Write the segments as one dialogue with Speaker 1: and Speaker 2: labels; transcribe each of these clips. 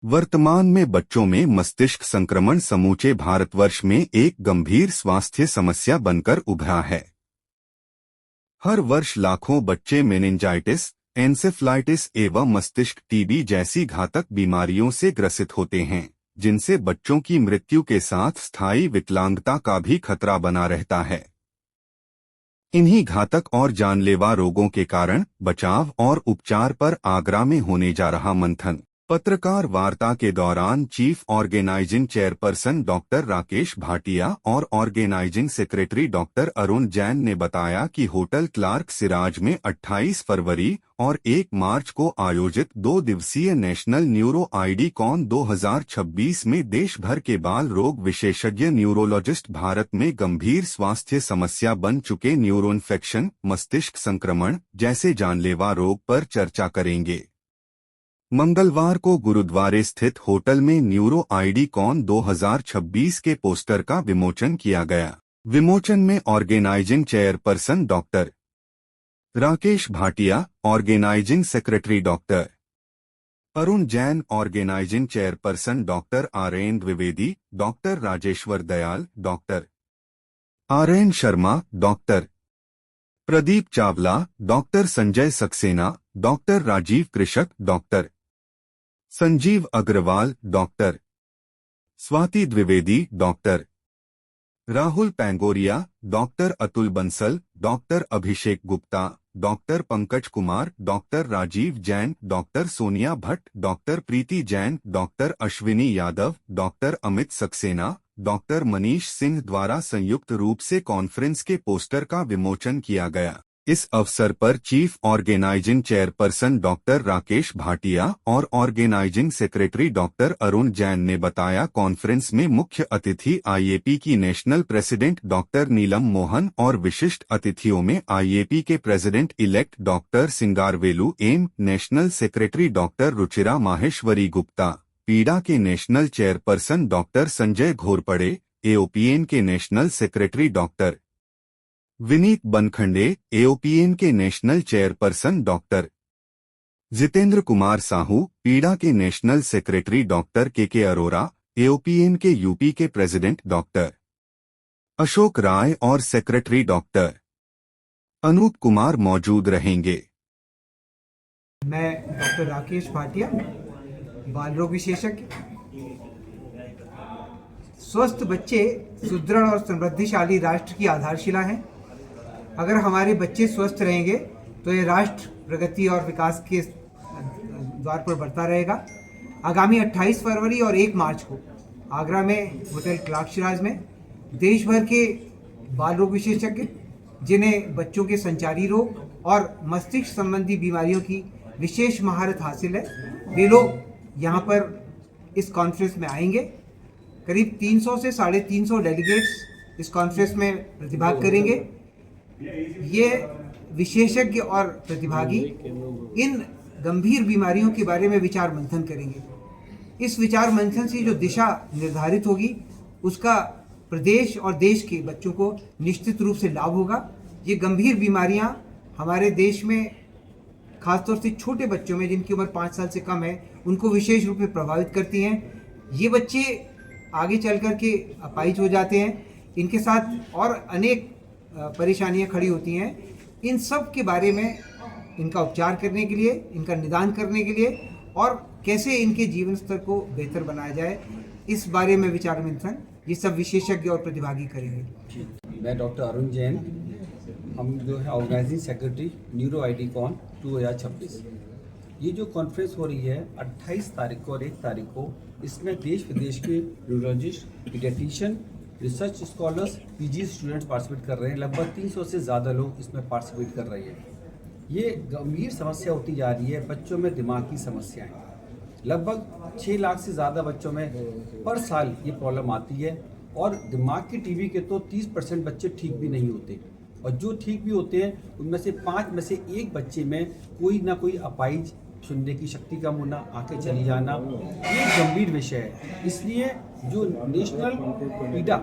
Speaker 1: वर्तमान में बच्चों में मस्तिष्क संक्रमण समूचे भारतवर्ष में एक गंभीर स्वास्थ्य समस्या बनकर उभरा है। हर वर्ष लाखों बच्चे मेनिंजाइटिस, एन्सेफ्लाइटिस एवं मस्तिष्क टीबी जैसी घातक बीमारियों से ग्रसित होते हैं, जिनसे बच्चों की मृत्यु के साथ स्थायी विकलांगता का भी खतरा बना रहता है। इन्हीं घातक और जानलेवा रोगों के कारण बचाव और उपचार पर आगरा में होने जा रहा मंथन। पत्रकार वार्ता के दौरान chief organizing chairperson doctor Rakesh Bhatia और organizing secretary doctor Arun Jain ने बताया कि होटल क्लार्क सिराज में 28 फरवरी और 1 मार्च को आयोजित 2 दिवसीय नेशनल न्यूरो आईडी कॉन 2026 में देश भर के बाल रोग विशेषज्ञ न्यूरोलॉजिस्ट भारत में गंभीर स्वास्थ्य समस्या बन चुके न्यूरो इन्फेक्शन, मस्तिष्क संक्रमण जैसे जानलेवा रोग पर चर्चा करेंगे। मंगलवार को गुरुद्वारे स्थित होटल में न्यूरो आईडी कॉन 2026 के पोस्टर का विमोचन किया गया। विमोचन में organizing chairperson doctor Rakesh Bhatia, organizing secretary doctor Arun Jain, organizing chairperson doctor RN Dwivedi, doctor Rajeshwar Dayal, doctor RN Sharma, doctor Pradeep Chawla, doctor Sanjay Saxena, doctor Rajeev Krishak, doctor Sanjeev Agarwal, doctor Swati Dwivedi, doctor Rahul Paingoria, doctor Atul Bansal, doctor Abhishek Gupta, doctor Pankaj Kumar, doctor Rajeev Jain, doctor Sonia Bhatt, doctor Preeti Jain, doctor Ashwini Yadav, doctor Amit Saxena, doctor Manish Singh द्वारा संयुक्त रूप से कॉन्फ्रेंस के पोस्टर का विमोचन किया गया। इस अवसर पर chief organizing chairperson doctor Rakesh Bhatia और organizing secretary doctor Arun Jain ने बताया, कॉन्फ्रेंस में मुख्य अतिथि आईएपी की national president doctor Neelam Mohan और विशिष्ट अतिथियों में आईएपी के president elect doctor Singaravelu M, national secretary doctor Ruchira Maheshwari Gupta, पीडा के national chairperson doctor Sanjay Ghorpade, AOPN के national secretary doctor Vineet Bankhande, AOPN के national chairperson doctor Jitendra Kumar Sahu, पीडा के नेशनल सेक्रेटरी डॉक्टर के अरोरा, एओपीएन के यूपी के प्रेसिडेंट डॉक्टर अशोक राय और सेक्रेटरी डॉक्टर अनूप कुमार मौजूद रहेंगे।
Speaker 2: मैं डॉक्टर राकेश भाटिया, बाल रोग विशेषज्ञ। स्वस्थ बच्चे सुदृढ़ और समृद्धिशाली राष्ट्र की आधारशिला हैं। अगर हमारे बच्चे स्वस्थ रहेंगे तो ये राष्ट्र प्रगति और विकास के द्वार पर बढ़ता रहेगा। आगामी 28 फरवरी और 1 मार्च को आगरा में होटल क्लार्क सिराज में देश भर के बाल रोग विशेषज्ञ, जिन्हें बच्चों के संचारी रोग और मस्तिष्क संबंधी बीमारियों की विशेष महारत हासिल है, वे लोग यहाँ पर इस कॉन्फ्रेंस में आएंगे। करीब 300 से 350 डेलीगेट्स इस कॉन्फ्रेंस में प्रतिभाग करेंगे। ये विशेषज्ञ और प्रतिभागी इन गंभीर बीमारियों के बारे में विचार मंथन करेंगे। इस विचार मंथन से जो दिशा निर्धारित होगी, उसका प्रदेश और देश के बच्चों को निश्चित रूप से लाभ होगा। ये गंभीर बीमारियां हमारे देश में खासतौर से छोटे बच्चों में, जिनकी उम्र 5 साल से कम है, उनको विशेष रूप में प्रभावित करती हैं। ये बच्चे आगे चल कर के अपाहिज हो जाते हैं। इनके साथ और अनेक परेशानियां खड़ी होती हैं। इन सब के बारे में, इनका उपचार करने के लिए, इनका निदान करने के लिए और कैसे इनके जीवन स्तर को बेहतर बनाया जाए, इस बारे में विचार मंथन ये सब विशेषज्ञ और प्रतिभागी करेंगे।
Speaker 3: मैं डॉक्टर अरुण जैन, हम जो है organising secretary neuro ID con 2026। ये जो कॉन्फ्रेंस हो रही है 28 तारीख को और 1 तारीख को, इसमें देश विदेश के neurologist, paediatrician, research scholars, PG students participate कर रहे हैं। लगभग 300 से ज़्यादा लोग इसमें पार्टिसिपेट कर रहे हैं। ये गंभीर समस्या होती जा रही है बच्चों में, दिमाग की समस्याएं। लगभग 6 लाख से ज़्यादा बच्चों में पर साल ये प्रॉब्लम आती है और दिमाग की टीबी के तो 30% बच्चे ठीक भी नहीं होते, और जो ठीक भी होते हैं उनमें से 5 में से 1 बच्चे में कोई ना कोई अपाहिज, सुनने की शक्ति कम होना, आंखें चली जाना, ये गंभीर विषय है। इसलिए जो नेशनल पीडा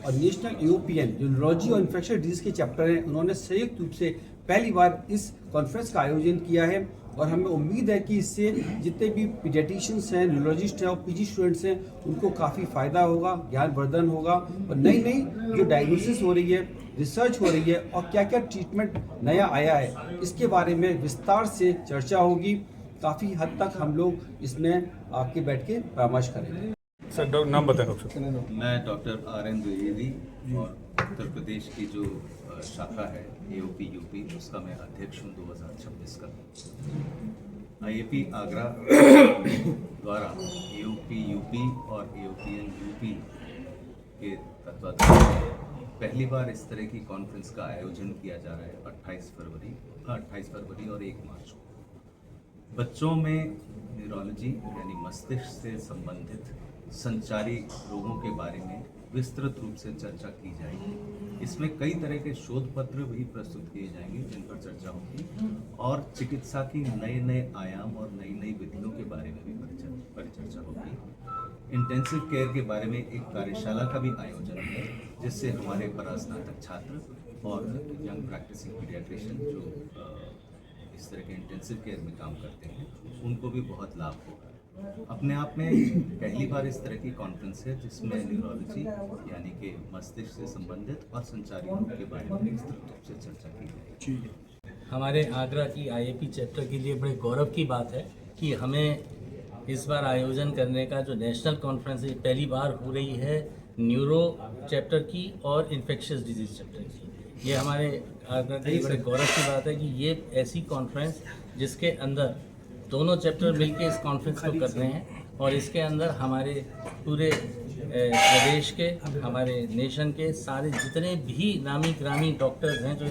Speaker 3: और नेशनल यूरोपियन जो न्यूरोलॉजी और इन्फेक्शन डिजीज के चैप्टर हैं, उन्होंने संयुक्त रूप से पहली बार इस कॉन्फ्रेंस का आयोजन किया है और हमें उम्मीद है कि इससे जितने भी पीडियाट्रिशियंस हैं, न्यूरोलॉजिस्ट हैं और पीजी स्टूडेंट्स हैं, उनको काफ़ी फ़ायदा होगा, ज्ञानवर्धन होगा और नई नई जो डायग्नोसिस हो रही है, रिसर्च हो रही है और क्या क्या ट्रीटमेंट नया आया है, इसके बारे में विस्तार से चर्चा होगी। काफ़ी हद तक हम लोग इसमें आपके बैठ के परामर्श करेंगे।
Speaker 4: सर डॉक्टर नाम बताएं डॉक्टर साहब।
Speaker 5: मैं डॉक्टर आर.एन. द्विवेदी और उत्तर प्रदेश की जो शाखा है AOP यूपी, उसका मैं अध्यक्ष हूँ 2026 का। IAP आगरा द्वारा AOP यूपी और AOPN यूपी के तत्वाधान में पहली बार इस तरह की कॉन्फ्रेंस का आयोजन किया जा रहा है 28 फरवरी और 1 मार्च को। बच्चों में न्यूरोलॉजी यानी मस्तिष्क से संबंधित संचारी रोगों के बारे में विस्तृत रूप से चर्चा की जाएगी। इसमें कई तरह के शोध पत्र भी प्रस्तुत किए जाएंगे जिन पर चर्चा होगी और चिकित्सा की नए नए आयाम और नई नई विधियों के बारे में भी परिचर्चा होगी। इंटेंसिव केयर के बारे में एक कार्यशाला का भी आयोजन है जिससे हमारे परास्नातक छात्र और यंग प्रैक्टिसिंग पीडियाट्रिशियन जो इस तरह के इंटेंसिव केयर में काम करते हैं उनको भी बहुत लाभ होगा। अपने आप में पहली बार इस तरह की कॉन्फ्रेंस है जिसमें न्यूरोलॉजी यानी कि मस्तिष्क से संबंधित और संचारी रोग के बारे में विस्तृत रूप से चर्चा की जाएगी।
Speaker 6: हमारे आगरा की IAP चैप्टर के लिए बड़े गौरव की बात है कि हमें इस बार आयोजन करने का जो नेशनल कॉन्फ्रेंस है पहली बार हो रही है न्यूरो चैप्टर की और इन्फेक्शियस डिजीज चैप्टर की। ये हमारे आगरा के लिए बड़े गौरव की बात है कि ये ऐसी कॉन्फ्रेंस जिसके अंदर दोनों चैप्टर मिलके इस कॉन्फ्रेंस को कर रहे हैं और इसके अंदर हमारे पूरे प्रदेश के, हमारे नेशन के सारे जितने भी नामी ग्रामी डॉक्टर्स हैं जो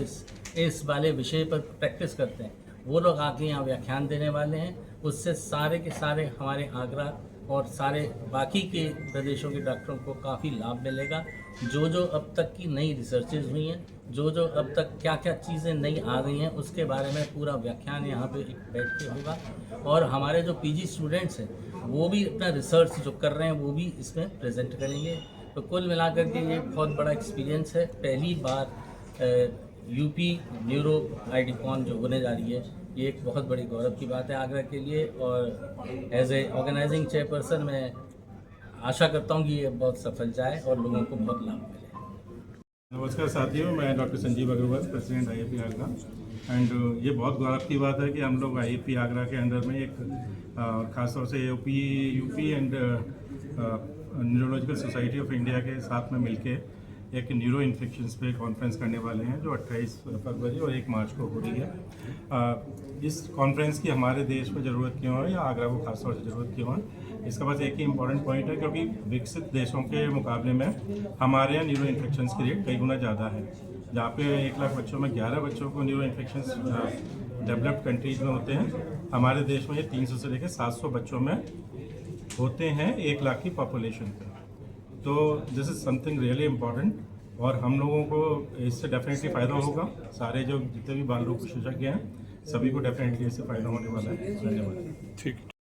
Speaker 6: इस वाले विषय पर प्रैक्टिस करते हैं वो लोग आके यहाँ व्याख्यान देने वाले हैं। उससे सारे के सारे हमारे आगरा और सारे बाकी के प्रदेशों के डॉक्टरों को काफ़ी लाभ मिलेगा। जो अब तक की नई रिसर्चेज हुई हैं, जो अब तक क्या क्या चीज़ें नई आ गई हैं उसके बारे में पूरा व्याख्यान यहाँ पे बैठ के होगा और हमारे जो PG स्टूडेंट्स हैं वो भी अपना रिसर्च जो कर रहे हैं वो भी इसमें प्रेजेंट करेंगे। तो कुल मिलाकर के ये बहुत बड़ा एक्सपीरियंस है। पहली बार यूपी न्यूरो आईडीकॉन जो होने जा रही है ये एक बहुत बड़ी गौरव की बात है आगरा के लिए और एज ए ऑर्गेनाइजिंग चेयरपर्सन मैं आशा करता हूँ कि ये बहुत सफल जाए और लोगों को बहुत लाभ मिले।
Speaker 4: नमस्कार साथियों, मैं doctor Sanjeev Agrawal, president IAP Agra. And ये बहुत गौरव की बात है कि हम लोग IAP आगरा के अंडर में एक खासतौर से AOP UP and neurological society of India के साथ में मिलके एक न्यूरो इन्फेक्शंस पे कॉन्फ्रेंस करने वाले हैं जो 28 फरवरी और 1 मार्च को हो रही है। इस कॉन्फ्रेंस की हमारे देश में ज़रूरत क्यों है या आगरा को खासतौर से ज़रूरत क्यों है, इसका बस एक ही इम्पॉर्टेंट पॉइंट है क्योंकि विकसित देशों के मुकाबले में हमारे यहाँ न्यूरो इन्फेक्शंस की रेट कई गुना ज़्यादा है। जहाँ पे 1 लाख बच्चों में 11 बच्चों को न्यूरो इन्फेक्शंस डेवलप्ड कंट्रीज में होते हैं, हमारे देश में ये 300 से लेकर 700 बच्चों में होते हैं 1 लाख की पॉपुलेशन पे। तो this is something really important और हम लोगों को इससे डेफिनेटली फ़ायदा होगा। सारे जो जितने भी बाल रोग विशेषज्ञ हैं सभी को डेफिनेटली इससे फ़ायदा होने वाला है। धन्यवाद। ठीक।